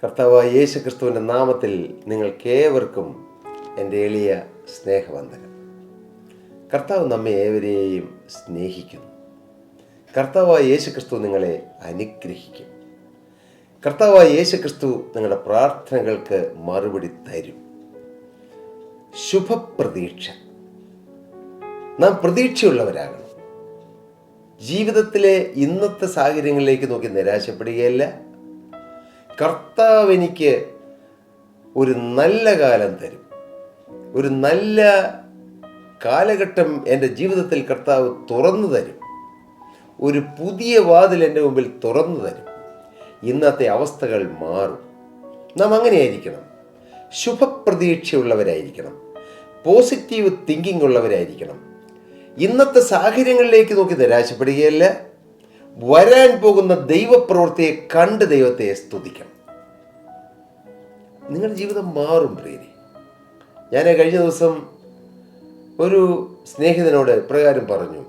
കർത്താവായ യേശു ക്രിസ്തുവിൻ്റെ നാമത്തിൽ നിങ്ങൾക്കേവർക്കും എൻ്റെ എളിയ സ്നേഹവന്ദനം. കർത്താവ് നമ്മെ ഏവരെയും സ്നേഹിക്കുന്നു. കർത്താവായ യേശു ക്രിസ്തു നിങ്ങളെ അനുഗ്രഹിക്കും. കർത്താവായ യേശു ക്രിസ്തു നിങ്ങളുടെ പ്രാർത്ഥനകൾക്ക് മറുപടി തരും. ശുഭപ്രതീക്ഷ. നാം പ്രതീക്ഷയുള്ളവരാകണം. ജീവിതത്തിലെ ഇന്നത്തെ സാഹചര്യങ്ങളിലേക്ക് നോക്കി നിരാശപ്പെടുകയല്ല. കർത്താവ് എനിക്ക് ഒരു നല്ല കാലം തരും, ഒരു നല്ല കാലഘട്ടം എൻ്റെ ജീവിതത്തിൽ കർത്താവ് തുറന്നു തരും, ഒരു പുതിയ വാതിൽ എൻ്റെ മുമ്പിൽ തുറന്നു തരും. ഇന്നത്തെ അവസ്ഥകൾ മാറും. നാം അങ്ങനെയായിരിക്കണം. ശുഭപ്രതീക്ഷയുള്ളവരായിരിക്കണം. Positive thinking ഉള്ളവരായിരിക്കണം. ഇന്നത്തെ സാഹചര്യങ്ങളിലേക്ക് നോക്കി നിരാശപ്പെടുകയല്ല, വരാൻ പോകുന്ന ദൈവപ്രവൃത്തിയെ കണ്ട് ദൈവത്തെ സ്തുതിക്കണം. നിങ്ങളുടെ ജീവിതം മാറും പ്രിയരെ. ഞാൻ കഴിഞ്ഞ ദിവസം ഒരു സ്നേഹിതനോട് ഇപ്രകാരം പറഞ്ഞു,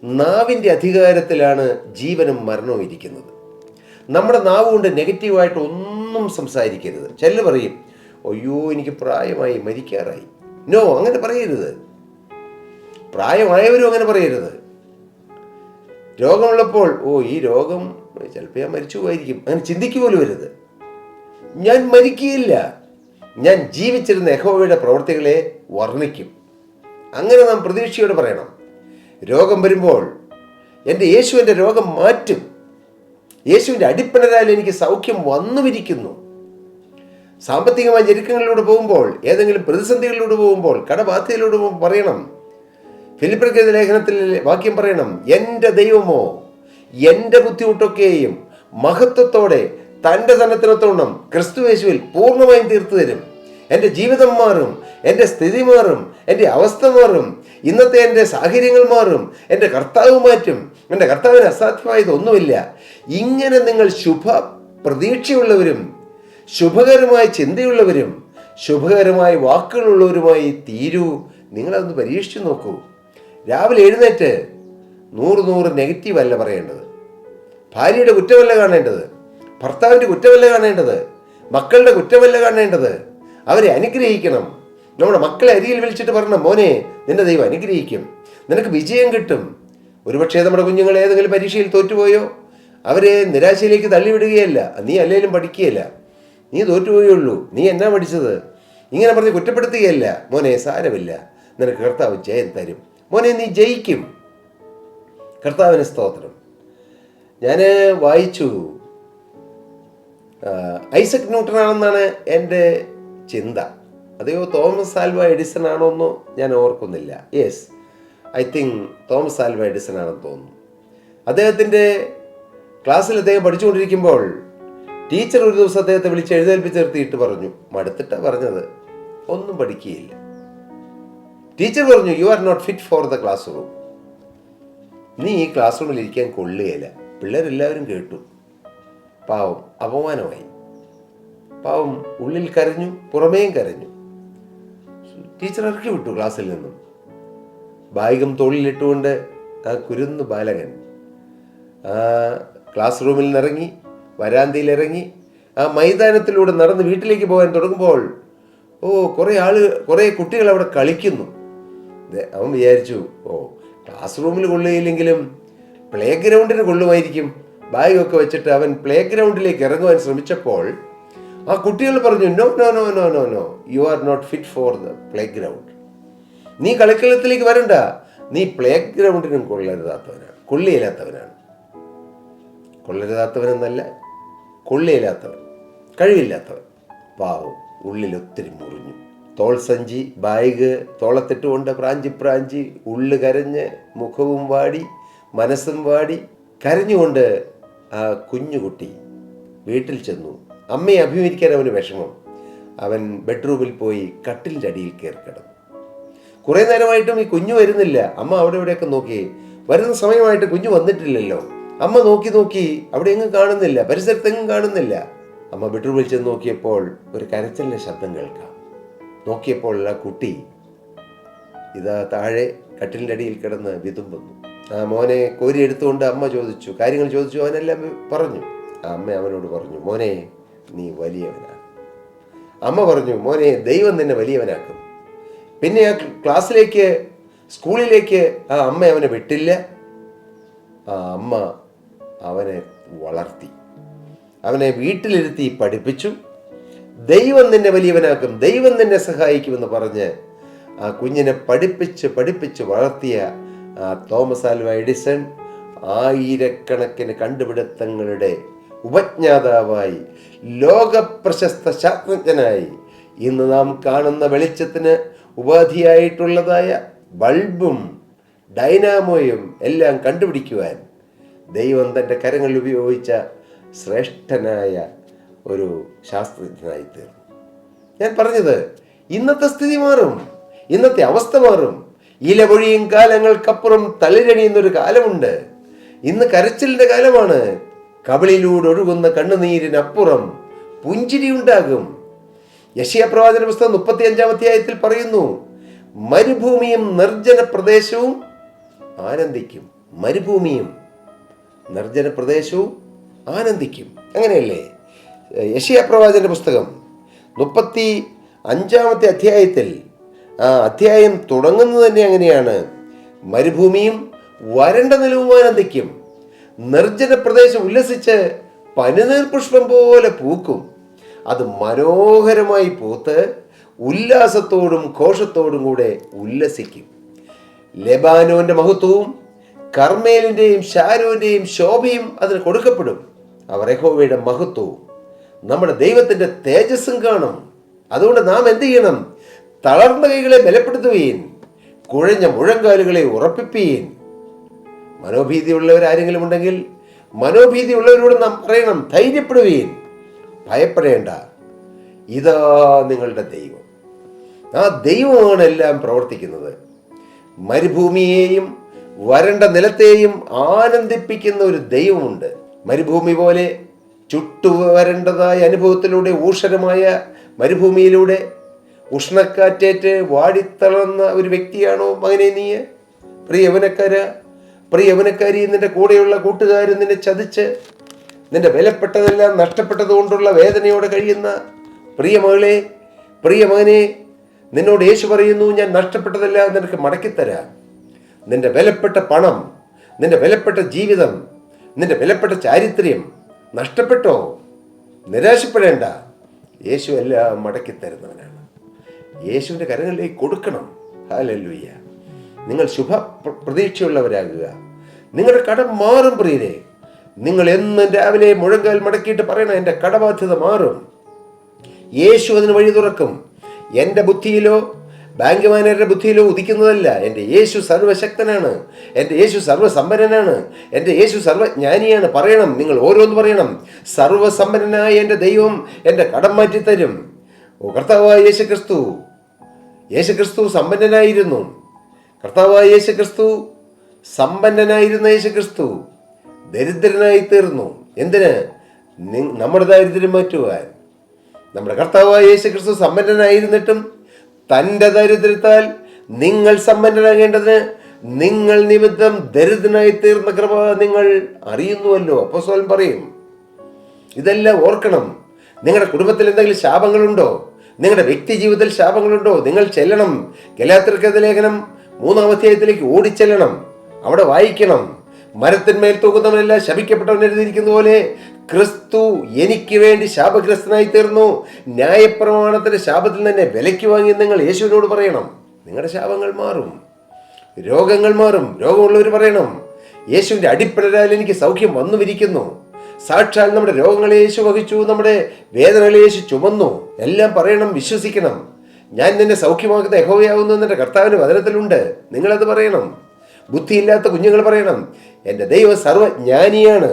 നാവിൻ്റെ അധികാരത്തിലാണ് ജീവനും മരണവും ഇരിക്കുന്നത്. നമ്മുടെ നാവ് കൊണ്ട് നെഗറ്റീവായിട്ട് ഒന്നും സംസാരിക്കരുത്. ചിലർ പറയും, അയ്യോ എനിക്ക് പ്രായമായി, മരിക്കാറായി. നോ, അങ്ങനെ പറയരുത്. പ്രായമായവരും അങ്ങനെ പറയരുത്. രോഗമുള്ളപ്പോൾ ഈ രോഗം ചിലപ്പോൾ ഞാൻ മരിച്ചു പോയിരിക്കും, അങ്ങനെ ചിന്തിക്കുക പോലും വരുത്. ഞാൻ മരിക്കുകയില്ല, ഞാൻ ജീവിച്ചിരുന്ന യഹോവയുടെ പ്രവൃത്തികളെ വർണ്ണിക്കും. അങ്ങനെ നാം പ്രതീക്ഷയോടെ പറയണം. രോഗം വരുമ്പോൾ എൻ്റെ യേശു എൻ്റെ രോഗം മാറ്റും. യേശുവിൻ്റെ അടിപ്പിണരാൽ എനിക്ക് സൗഖ്യം വന്നുമിരിക്കുന്നു. സാമ്പത്തികമായ ഞെരുക്കങ്ങളിലൂടെ പോകുമ്പോൾ, ഏതെങ്കിലും പ്രതിസന്ധികളിലൂടെ പോകുമ്പോൾ, കടബാധ്യതയിലൂടെ പറയണം. ഫിലിപ്പിയർക്കെഴുതിയ ലേഖനത്തിൽ വാക്യം പറയണം, എൻ്റെ ദൈവമോ എൻ്റെ ബുദ്ധിമുട്ടൊക്കെയും മഹത്വത്തോടെ തൻ്റെ സന്നദ്ധനത്തോണം ക്രിസ്തുയേശുവിൽ പൂർണ്ണമായും തീർത്തു തരും. എൻ്റെ ജീവിതം മാറും, എൻ്റെ സ്ഥിതി മാറും, എൻ്റെ അവസ്ഥ മാറും, ഇന്നത്തെ എൻ്റെ സാഹചര്യങ്ങൾ മാറും, എൻ്റെ കർത്താവ് മാറ്റും, എൻ്റെ കർത്താവിന് അസാധ്യമായതൊന്നുമില്ല. ഇങ്ങനെ നിങ്ങൾ ശുഭ പ്രതീക്ഷയുള്ളവരും ശുഭകരമായ ചിന്തയുള്ളവരും ശുഭകരമായ വാക്കുകളുള്ളവരുമായി തീരൂ. നിങ്ങളതൊന്ന് പരീക്ഷിച്ചു നോക്കൂ. രാവിലെ എഴുന്നേറ്റ് 100 നെഗറ്റീവ് അല്ല പറയേണ്ടത്. ഭാര്യയുടെ കുറ്റമല്ല കാണേണ്ടത്, ഭർത്താവിൻ്റെ കുറ്റമല്ല കാണേണ്ടത്, മക്കളുടെ കുറ്റമല്ല കാണേണ്ടത്. അവരെ അനുഗ്രഹിക്കണം. നമ്മുടെ മക്കളെ അരികിൽ വിളിച്ചിട്ട് പറയണം, മോനെ നിന്റെ ദൈവം അനുഗ്രഹിക്കും, നിനക്ക് വിജയം കിട്ടും. ഒരുപക്ഷേ നമ്മുടെ കുഞ്ഞുങ്ങൾ ഏതെങ്കിലും പരീക്ഷയിൽ തോറ്റുപോയോ, അവരെ നിരാശയിലേക്ക് തള്ളിവിടുകയല്ല. നീ അല്ലേലും പഠിക്കുകയല്ല, നീ തോറ്റുപോയുള്ളൂ, നീ എന്നാ പഠിച്ചത്, ഇങ്ങനെ പറഞ്ഞ് കുറ്റപ്പെടുത്തുകയല്ല. മോനെ സാരമില്ല, നിനക്ക് കർത്താവ് ജയം തരും. മോനെ നീ ജയിക്കും. കർത്താവിന് സ്തോത്രം. ഞാൻ വായിച്ചു, ഐസക് ന്യൂട്ടൺ ആണെന്നാണ് എൻ്റെ ചിന്ത. അതെയോ തോമസ് ആൽവ എഡിസൺ ആണോ എന്നോ ഞാൻ ഓർക്കുന്നില്ല. Yes, I think Thomas Alva Edison ആണെന്ന് തോന്നുന്നു. അദ്ദേഹത്തിൻ്റെ ക്ലാസ്സിൽ അദ്ദേഹം പഠിച്ചുകൊണ്ടിരിക്കുമ്പോൾ ടീച്ചർ ഒരു ദിവസം അദ്ദേഹത്തെ വിളിച്ച് എഴുന്നേൽപ്പിച്ച് നിർത്തിയിട്ട് പറഞ്ഞു, മടുത്തിട്ടാണ് പറഞ്ഞത്, ഒന്നും പഠിക്കുകയില്ല. ടീച്ചർ പറഞ്ഞു, you are not fit for the classroom. നീ ഈ ക്ലാസ് റൂമിൽ ഇരിക്കാൻ കൊള്ളുകയില്ല. പിള്ളേരെല്ലാവരും കേട്ടു. പാവം അപമാനമായി. പാവം ഉള്ളിൽ കരഞ്ഞു, പുറമേയും കരഞ്ഞു. ടീച്ചർ ഇറക്കി വിട്ടു ക്ലാസ്സിൽ നിന്നും. ബാഗും തോളിലിട്ടുകൊണ്ട് ആ കുരുന്നു ബാലകൻ ആ ക്ലാസ് റൂമിൽ നിന്നിറങ്ങി, വരാന്തയിലിറങ്ങി, ആ മൈതാനത്തിലൂടെ നടന്ന് വീട്ടിലേക്ക് പോകാൻ തുടങ്ങുമ്പോൾ കുറേ കുട്ടികൾ അവിടെ കളിക്കുന്നു. അവൻ വിചാരിച്ചു, ക്ലാസ് റൂമിൽ കൊള്ളുകയില്ലെങ്കിലും പ്ലേ ഗ്രൗണ്ടിന് കൊള്ളുമായിരിക്കും. ബാഗൊക്കെ വെച്ചിട്ട് അവൻ പ്ലേ ഗ്രൗണ്ടിലേക്ക് ഇറങ്ങുവാൻ ശ്രമിച്ചപ്പോൾ ആ കുട്ടികൾ പറഞ്ഞു, no no no no no no you are not fit for the playground. നീ കളിക്കളത്തിലേക്ക് വരണ്ട, നീ പ്ലേ ഗ്രൗണ്ടിനും കൊള്ളരുതാത്തവനാണ്, കൊള്ളരുതാത്തവനെന്നല്ല, കൊള്ളിയില്ലാത്തവൻ, കഴിവില്ലാത്തവൻ. പാവം ഉള്ളിൽ ഒത്തിരി മുറിഞ്ഞു. തോൾ സഞ്ചി, ബാഗ് തോളത്തിട്ടുകൊണ്ട് പ്രാഞ്ചി ഉള്ളു കരഞ്ഞ്, മുഖവും വാടി, മനസ്സും വാടി, കരഞ്ഞുകൊണ്ട് ആ കുഞ്ഞുകുട്ടി വീട്ടിൽ ചെന്നു. അമ്മയെ അഭിമുഖിക്കാൻ അവന് വിഷമം. അവൻ ബെഡ്റൂമിൽ പോയി കട്ടിലിൻ്റെ അടിയിൽ കയറി കിടന്നു. കുറേ നേരമായിട്ടും ഈ കുഞ്ഞു വരുന്നില്ല. അമ്മ അവിടെ ഇവിടെയൊക്കെ നോക്കി, വരുന്ന സമയമായിട്ട് കുഞ്ഞു വന്നിട്ടില്ലല്ലോ. അമ്മ നോക്കി അവിടെ എങ്ങും കാണുന്നില്ല, പരിസരത്തെങ്ങും കാണുന്നില്ല. അമ്മ ബെഡ്റൂമിൽ ചെന്ന് നോക്കിയപ്പോൾ ഒരു കരച്ചിലിൻ്റെ ശബ്ദം കേൾക്കാം. നോക്കിയപ്പോൾ ആ കുട്ടി ഇതാ താഴെ കട്ടിലിൻ്റെ അടിയിൽ കിടന്ന് വിതുമ്പുന്നു. ആ മോനെ കോരി എടുത്തുകൊണ്ട് അമ്മ കാര്യങ്ങൾ ചോദിച്ചു. അവനെല്ലാം പറഞ്ഞു. ആ അമ്മ അവനോട് പറഞ്ഞു, മോനെ നീ വലിയവനാകും. അമ്മ പറഞ്ഞു, മോനെ, ദൈവം നിന്നെ വലിയവനാക്കും. പിന്നെ ആ ക്ലാസ്സിലേക്ക്, സ്കൂളിലേക്ക് ആ അമ്മ അവനെ വിട്ടില്ല. ആ അമ്മ അവനെ വളർത്തി, അവനെ വീട്ടിലിരുത്തി പഠിപ്പിച്ചു. ദൈവം നിന്നെ വലിയവനാക്കും, ദൈവം നിന്നെ സഹായിക്കുമെന്ന് പറഞ്ഞ് ആ കുഞ്ഞിനെ പഠിപ്പിച്ച് വളർത്തിയ ആ തോമസ് ആൽവ എഡിസൺ ആയിരക്കണക്കിന് കണ്ടുപിടുത്തങ്ങളുടെ ഉപജ്ഞാതാവായി, ലോകപ്രശസ്ത ശാസ്ത്രജ്ഞനായി, ഇന്ന് നാം കാണുന്ന വെളിച്ചത്തിന് ഉപാധിയായിട്ടുള്ളതായ ബൾബും ഡൈനാമോയും എല്ലാം കണ്ടുപിടിക്കുവാൻ ദൈവം തൻ്റെ കരങ്ങളിൽ ഉപയോഗിച്ച ശ്രേഷ്ഠനായ ഒരു ശാസ്ത്രജ്ഞനായി തീർന്നു. ഞാൻ പറഞ്ഞത്, ഇന്നത്തെ സ്ഥിതി മാറും, ഇന്നത്തെ അവസ്ഥ മാറും. ഇലപൊഴിയും കാലങ്ങൾക്കപ്പുറം തളിരണിയുന്നൊരു കാലമുണ്ട്. ഇന്ന് കരച്ചിലിൻ്റെ കാലമാണ്. കവിളിലൂടെ ഒഴുകുന്ന കണ്ണുനീരിനപ്പുറം പുഞ്ചിരി ഉണ്ടാകും. യെശയ്യാ പ്രവാചകന്റെ പുസ്തകം 35-ാം അധ്യായത്തിൽ പറയുന്നു, മരുഭൂമിയും നിർജ്ജന പ്രദേശവും ആനന്ദിക്കും. മരുഭൂമിയും നിർജ്ജന പ്രദേശവും ആനന്ദിക്കും. അങ്ങനെയല്ലേ? യെശയ്യാ പ്രവാചകന്റെ പുസ്തകം 35-ാമത്തെ അധ്യായത്തിൽ ആ അധ്യായം തുടങ്ങുന്നത് തന്നെ അങ്ങനെയാണ്. മരുഭൂമിയും വരണ്ട നിലവും ആനന്ദിക്കും. നിർജ്ജന പ്രദേശം ഉല്ലസിച്ച് പനിനീർ പുഷ്പം പോലെ പൂക്കും. അത് മനോഹരമായി പൂത്ത് ഉല്ലാസത്തോടും ഘോഷത്തോടും കൂടെ ഉല്ലസിക്കും. ലെബാനോന്റെ മഹത്വവും കർമ്മേലിന്റെയും ഷാരോന്റെയും ശോഭയും അതിന് കൊടുക്കപ്പെടും. അവർ യഹോവയുടെ മഹത്വവും നമ്മുടെ ദൈവത്തിന്റെ തേജസ്സും കാണും. അതുകൊണ്ട് നാം എന്ത് ചെയ്യണം? തളർന്ന കൈകളെ ബലപ്പെടുത്തുകയും കുഴഞ്ഞ മുഴങ്കാലുകളെ ഉറപ്പിക്കുകയും. മനോഭീതിയുള്ളവരാരെങ്കിലും ഉണ്ടെങ്കിൽ മനോഭീതിയുള്ളവരോട് നാം പറയണം, ധൈര്യപ്പെടുകയും, ഭയപ്പെടേണ്ട, ഇതാ നിങ്ങളുടെ ദൈവം. ആ ദൈവമാണ് എല്ലാം പ്രവർത്തിക്കുന്നത്. മരുഭൂമിയെയും വരണ്ട നിലത്തെയും ആനന്ദിപ്പിക്കുന്ന ഒരു ദൈവമുണ്ട്. മരുഭൂമി പോലെ ചുട്ടുവരണ്ടതായ അനുഭവത്തിലൂടെ, ഊഷരമായ മരുഭൂമിയിലൂടെ ഉഷ്ണക്കാറ്റേറ്റ് വാടിത്തളർന്ന ഒരു വ്യക്തിയാണോ മകനെ നീ? പ്രിയ യൗവനക്കാരി, നിന്റെ കൂടെയുള്ള കൂട്ടുകാരൻ നിന്നെ ചതിച്ച് നിന്റെ വിലപ്പെട്ടതെല്ലാം നഷ്ടപ്പെട്ടതുകൊണ്ടുള്ള വേദനയോടെ കഴിയുന്ന പ്രിയ മകളെ, പ്രിയ മകനെ, നിന്നോട് യേശു പറയുന്നു, ഞാൻ നഷ്ടപ്പെട്ടതെല്ലാം നിനക്ക് മടക്കിത്തരാം. നിന്റെ വിലപ്പെട്ട പണം, നിന്റെ വിലപ്പെട്ട ജീവിതം, നിന്റെ വിലപ്പെട്ട ചാരിത്രം നഷ്ടപ്പെട്ടോ? നിരാശപ്പെടേണ്ട, യേശു എല്ലാം മടക്കിത്തരുന്നവനാണ്. യേശുവിൻ്റെ കരങ്ങളിലേക്ക് കൊടുക്കണം. ഹല്ലേലൂയ. നിങ്ങൾ ശുഭ പ്രതീക്ഷയുള്ളവരാകുക. നിങ്ങളുടെ കടം മാറും പ്രിയരെ. നിങ്ങൾ എന്നും രാവിലെ മുഴങ്കാൽ മടക്കിയിട്ട് പറയണം, എൻ്റെ കടബാധ്യത മാറും. യേശു അതിന് വഴി തുറക്കും. എൻ്റെ ബുദ്ധിയിലോ ബാങ്ക് മാനേജറുടെ ബുദ്ധിയിലോ ഉദിക്കുന്നതല്ല. എൻ്റെ യേശു സർവ്വശക്തനാണ്, എൻ്റെ യേശു സർവ്വസമ്പന്നനാണ്, എൻ്റെ യേശു സർവ്വജ്ഞാനിയാണ്. പറയണം, നിങ്ങൾ ഓരോന്ന് പറയണം. സർവ്വസമ്പന്നനായ എൻ്റെ ദൈവം എൻ്റെ കടം മാറ്റിത്തരും. കർത്താവായ യേശുക്രിസ്തു സമ്പന്നനായിരുന്നു. കർത്താവായ യേശുക്രിസ്തു സമ്പന്നനായിരുന്ന യേശുക്രിസ്തു ദരിദ്രനായി തീർന്നു. എന്തിന്? നമ്മുടെ ദാരിദ്ര്യം മാറ്റുവാൻ. നമ്മുടെ കർത്താവായ യേശുക്രിസ്തു സമ്പന്നനായിരുന്നിട്ടും തൻ്റെ ദരിദ്രത്താൽ നിങ്ങൾ സമ്പന്നനാകേണ്ടതിന് നിങ്ങൾ നിമിത്തം ദരിദ്രനായി തീർന്ന കൃപ നിങ്ങൾ അറിയുന്നുവല്ലോ. അപ്പോസ്തലൻ പറയും. ഇതെല്ലാം ഓർക്കണം. നിങ്ങളുടെ കുടുംബത്തിൽ എന്തെങ്കിലും ശാപങ്ങളുണ്ടോ? നിങ്ങളുടെ വ്യക്തി ജീവിതത്തിൽ ശാപങ്ങളുണ്ടോ? നിങ്ങൾ ചെല്ലണം. ഗലാത്യർക്കെതിരെ ലേഖനം 3-ാം അധ്യായത്തിലേക്ക് ഓടിച്ചെല്ലണം. അവിടെ വായിക്കണം, മരത്തിന്മേൽ തൂക്കുന്നവനെല്ലാം ശപിക്കപ്പെട്ടവൻ എഴുതിയിരിക്കുന്ന പോലെ ക്രിസ്തു എനിക്ക് വേണ്ടി ശാപഗ്രസ്തനായി തീർന്നു. ന്യായപ്രമാണത്തിന്റെ ശാപത്തിൽ തന്നെ വിലയ്ക്ക് വാങ്ങി നിങ്ങൾ യേശുവിനോട് പറയണം. നിങ്ങളുടെ ശാപങ്ങൾ മാറും, രോഗങ്ങൾ മാറും. രോഗമുള്ളവർ പറയണം, യേശുവിൻ്റെ അടിപ്പിണരാൽ എനിക്ക് സൗഖ്യം വന്നുമിരിക്കുന്നു. സാക്ഷാൽ നമ്മുടെ രോഗങ്ങളെ യേശു വഹിച്ചു, നമ്മുടെ വേദനകളെ യേശു ചുമന്നു. എല്ലാം പറയണം, വിശ്വസിക്കണം. ഞാൻ നിന്നെ സൗഖ്യമാക്കുന്ന യഹോവയാകുന്നു എന്നെ കർത്താവിൻ്റെ വചനത്തിലുണ്ട്. നിങ്ങളത് പറയണം. ബുദ്ധിയില്ലാത്ത കുഞ്ഞുങ്ങൾ പറയണം, എൻ്റെ ദൈവം സർവ്വജ്ഞാനിയാണ്.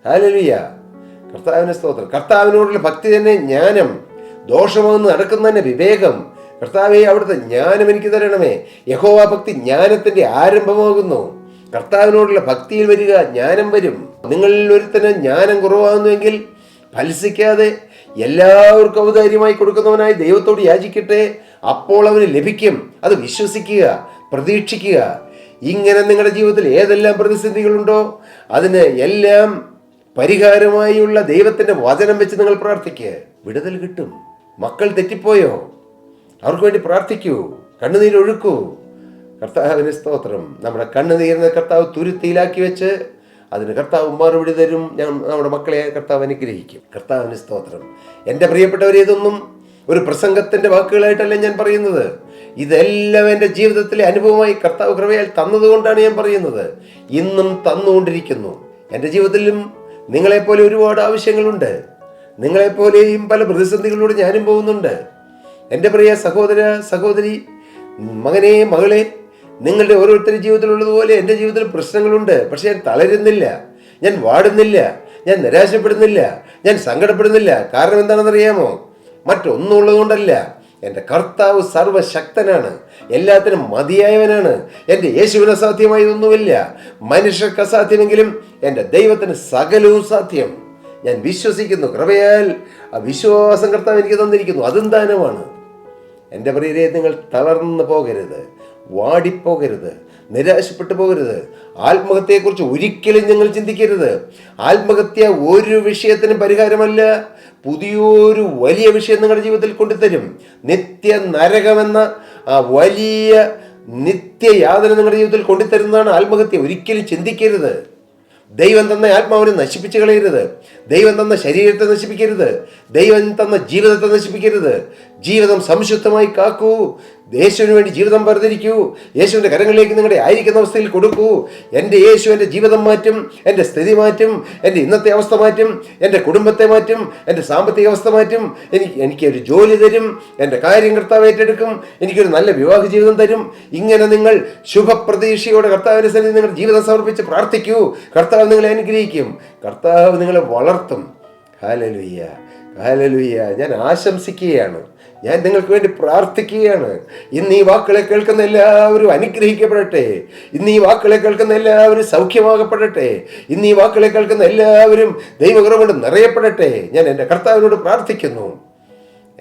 ഹല്ലേലൂയ. കർത്താവിന് സ്തോത്രം. കർത്താവിനോടുള്ള ഭക്തി തന്നെ ജ്ഞാനം, ദോഷമാകുന്ന നടക്കുന്ന തന്നെ വിവേകം. കർത്താവെ, അവിടുത്തെ ജ്ഞാനം എനിക്ക് തരണമേ. യഹോവ ഭക്തി ജ്ഞാനത്തിൻ്റെ ആരംഭമാകുന്നു. കർത്താവിനോടുള്ള ഭക്തിയിൽ വരിക, ജ്ഞാനം വരും. നിങ്ങളിൽ ഒരുത്തന് ജ്ഞാനം കുറവാകുന്നുവെങ്കിൽ ഫലസിക്കാതെ എല്ലാവർക്കും ഔദാര്യമായി കൊടുക്കുന്നവനായി ദൈവത്തോട് യാചിക്കട്ടെ, അപ്പോൾ അവന് ലഭിക്കും. അത് വിശ്വസിക്കുക, പ്രതീക്ഷിക്കുക. ഇങ്ങനെ നിങ്ങളുടെ ജീവിതത്തിൽ ഏതെല്ലാം പ്രതിസന്ധികളുണ്ടോ അതിന് എല്ലാം പരിഹാരമായുള്ള ദൈവത്തിൻ്റെ വചനം വെച്ച് നിങ്ങൾ പ്രാർത്ഥിക്കുക. വിടുതൽ കിട്ടും. മക്കൾ തെറ്റിപ്പോയോ? അവർക്ക് വേണ്ടി പ്രാർത്ഥിക്കൂ, കണ്ണുനീരൊഴുക്കൂ. കർത്താവിന് സ്തോത്രം. നമ്മുടെ കണ്ണുനീരിനെ കർത്താവ് തുരുത്തിയിലാക്കി വെച്ച് അതിന് കർത്താവ് മറുപടി തരും. നമ്മുടെ മക്കളെ കർത്താവ് അനുഗ്രഹിക്കും. കർത്താവിന് സ്തോത്രം. എൻ്റെ പ്രിയപ്പെട്ടവരെ, ഇതൊന്നും ഒരു പ്രസംഗത്തിൻ്റെ വാക്കുകളായിട്ടല്ല ഞാൻ പറയുന്നത്. ഇതെല്ലാം എൻ്റെ ജീവിതത്തിലെ അനുഭവമായി കർത്താവ് കൃപയാൽ തന്നതുകൊണ്ടാണ് ഞാൻ പറയുന്നത്. ഇന്നും തന്നുകൊണ്ടിരിക്കുന്നു. എൻ്റെ ജീവിതത്തിലും നിങ്ങളെപ്പോലെ ഒരുപാട് ആവശ്യങ്ങളുണ്ട്. നിങ്ങളെപ്പോലെയും പല പ്രതിസന്ധികളിലൂടെ ഞാനും പോകുന്നുണ്ട്. എൻ്റെ പ്രിയ സഹോദര സഹോദരി, മകനെ മകളെ, നിങ്ങളുടെ ഓരോരുത്തരുടെ ജീവിതത്തിലുള്ളതുപോലെ എൻ്റെ ജീവിതത്തിൽ പ്രശ്നങ്ങളുണ്ട്. പക്ഷെ ഞാൻ തളരുന്നില്ല, ഞാൻ വാടുന്നില്ല, ഞാൻ നിരാശപ്പെടുന്നില്ല, ഞാൻ സങ്കടപ്പെടുന്നില്ല. കാരണം എന്താണെന്നറിയാമോ? മറ്റൊന്നും ഉള്ളതുകൊണ്ടല്ല. എൻ്റെ കർത്താവ് സർവശക്തനാണ്, എല്ലാത്തിനും മതിയായവനാണ്. എൻ്റെ യേശുവിന് അസാധ്യമായതൊന്നുമില്ല. മനുഷ്യർക്ക് അസാധ്യമെങ്കിലും എൻ്റെ ദൈവത്തിന് സകലവും സാധ്യം. ഞാൻ വിശ്വസിക്കുന്നു. കൃപയാൽ ആ വിശ്വാസം കർത്താവ് എനിക്ക് തന്നിരിക്കുന്നു. അതും ദാനമാണ്. എൻ്റെ പ്രിയരെ, നിങ്ങൾ തളർന്നു പോകരുത്, വാടിപ്പോകരുത്, നിരാശപ്പെട്ടു പോകരുത്. ആത്മഹത്യയെക്കുറിച്ച് ഒരിക്കലും ഞങ്ങൾ ചിന്തിക്കരുത്. ആത്മഹത്യ ഒരു വിഷയത്തിനും പരിഹാരമല്ല. പുതിയൊരു വലിയ വിഷയം നിങ്ങളുടെ ജീവിതത്തിൽ കൊണ്ടുതരും. നിത്യ നരകമെന്ന ആ വലിയ നിത്യയാതന നിങ്ങളുടെ ജീവിതത്തിൽ കൊണ്ടുതരുന്നതാണ് ആത്മഹത്യ. ഒരിക്കലും ചിന്തിക്കരുത്. ദൈവം തന്ന ആത്മാവിനെ നശിപ്പിച്ച് കളയരുത്. ദൈവം തന്ന ശരീരത്തെ നശിപ്പിക്കരുത്. ദൈവം തന്ന ജീവിതത്തെ നശിപ്പിക്കരുത്. ജീവിതം സംശുദ്ധമായി കാക്കൂ. യേശുവിന് വേണ്ടി ജീവിതം വേർതിരിക്കൂ. യേശുവിൻ്റെ കരങ്ങളിലേക്ക് നിങ്ങളുടെ ആയിരിക്കുന്ന അവസ്ഥയിൽ കൊടുക്കൂ. എൻ്റെ യേശു എൻ്റെ ജീവിതം മാറ്റും, എൻ്റെ സ്ഥിതി മാറ്റും, എൻ്റെ ഇന്നത്തെ അവസ്ഥ മാറ്റും, എൻ്റെ കുടുംബത്തെ മാറ്റും, എൻ്റെ സാമ്പത്തിക അവസ്ഥ മാറ്റും. എനിക്കൊരു ജോലി തരും, എൻ്റെ കാര്യം കർത്താവ് ഏറ്റെടുക്കും, എനിക്കൊരു നല്ല വിവാഹ ജീവിതം തരും. ഇങ്ങനെ നിങ്ങൾ ശുഭപ്രതീക്ഷയോടെ കർത്താവിൻ്റെ സന്നിധിയിൽ നിങ്ങൾ ജീവിതം സമർപ്പിച്ച് പ്രാർത്ഥിക്കൂ. കർത്താവ് നിങ്ങളെ അനുഗ്രഹിക്കും. കർത്താവ് നിങ്ങളെ വളർത്തും. Hallelujah, hallelujah. ഞാൻ ആശംസിക്കുകയാണ്. ഞാൻ നിങ്ങൾക്ക് വേണ്ടി പ്രാർത്ഥിക്കുകയാണ്. ഇന്ന് ഈ വാക്കുകളെ കേൾക്കുന്ന എല്ലാവരും അനുഗ്രഹിക്കപ്പെടട്ടെ. ഇന്ന് ഈ വാക്കുകളെ കേൾക്കുന്ന എല്ലാവരും സൗഖ്യമാകപ്പെടട്ടെ. ഇന്ന് ഈ വാക്കുകളെ കേൾക്കുന്ന എല്ലാവരും ദൈവകൃപ കൊണ്ട് നിറയപ്പെടട്ടെ. ഞാൻ എൻ്റെ കർത്താവിനോട് പ്രാർത്ഥിക്കുന്നു.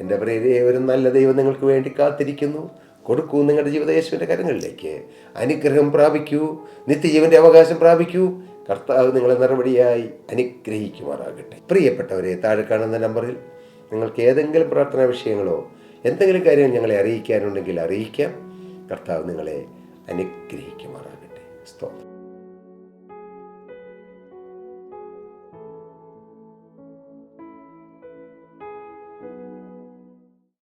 എൻ്റെ പ്രിയരേ, ഒരു നല്ല ദൈവം നിങ്ങൾക്ക് വേണ്ടി കാത്തിരിക്കുന്നു. കൊടുക്കൂ നിങ്ങളുടെ ജീവിത യേശുവിൻ്റെ കരങ്ങളിലേക്ക്. അനുഗ്രഹം പ്രാപിക്കൂ, നിത്യജീവൻ്റെ അവകാശം പ്രാപിക്കൂ. കർത്താവ് നിങ്ങളെ നടപടിയായി അനുഗ്രഹിക്കുമാറാകട്ടെ. പ്രിയപ്പെട്ടവരെ, താഴെ കാണുന്ന നമ്പറിൽ നിങ്ങൾക്ക് ഏതെങ്കിലും പ്രാർത്ഥനാ വിഷയങ്ങളോ എന്തെങ്കിലും കാര്യങ്ങൾ ഞങ്ങളെ അറിയിക്കാനുണ്ടെങ്കിൽ അറിയിക്കാം. കർത്താവ് നിങ്ങളെ അനുഗ്രഹിക്കുമാറാകട്ടെ. സ്തോത്രം.